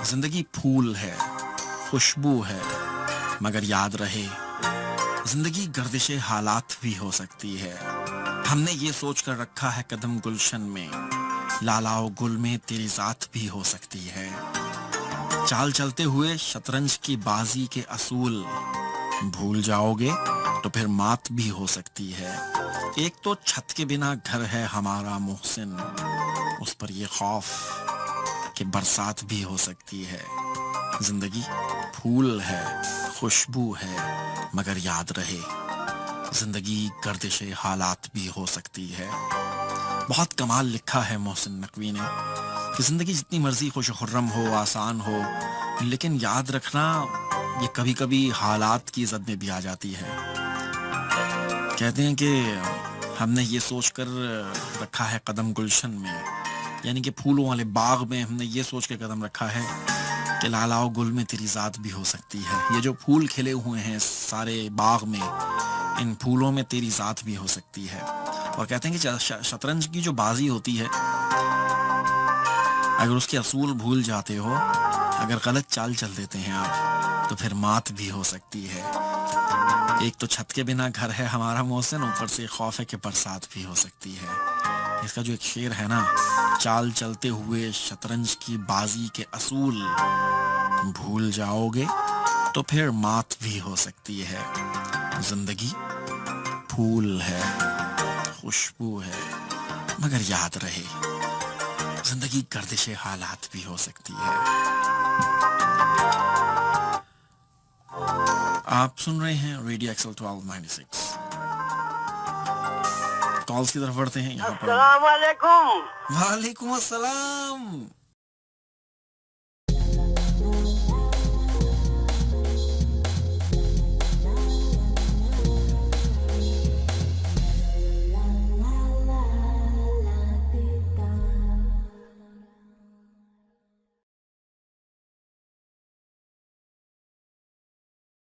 जिंदगी फूल है, खुशबू है, मगर याद रहे जिंदगी गर्दिशे हालात भी हो सकती है। हमने ये सोच कर रखा है कदम गुलशन में, लालाओ गुल में तेरी जात भी हो सकती है। चाल चलते हुए शतरंज की बाजी के असूल भूल जाओगे तो फिर मात भी हो सकती है। एक तो छत के बिना घर है हमारा मोहसिन, उस पर ये खौफ कि बरसात भी हो सकती है। जिंदगी फूल है, खुशबू है, मगर याद रहे जिंदगी गर्दिशे हालात भी हो सकती है। बहुत कमाल लिखा है मोहसिन नकवी ने कि जिंदगी जितनी मर्जी खुश खुर्रम हो, आसान हो, लेकिन याद रखना ये कभी कभी हालात की जद में भी आ जाती है। कहते हैं कि हमने ये सोचकर रखा है कदम गुलशन में, यानी कि फूलों वाले बाग में हमने ये सोच के कदम रखा है कि लालाओ गुल में तेरी जात भी हो सकती है। ये जो फूल खिले हुए हैं सारे बाग में, इन फूलों में तेरी जात भी हो सकती है। और कहते हैं कि शतरंज की जो बाजी होती है, अगर उसके असूल भूल जाते हो, अगर गलत चाल चल देते हैं आप, तो फिर मात भी हो सकती है। एक तो छत के बिना घर है हमारा मोहसिन, ऊपर से खौफ है कि बरसात भी हो सकती है। इसका जो एक शेर है ना, चाल चलते हुए शतरंज की बाजी के असूल भूल जाओगे तो फिर मात भी हो सकती है। जिंदगी फूल है, खुशबू है, मगर याद रहे जिंदगी गर्दिशे हालात भी हो सकती है। आप सुन रहे हैं रेडियो एक्सल 1296। कॉल्स की तरफ बढ़ते हैं यहाँ पर। अस्सलाम वालेकुम। वालेकुम अस्सलाम।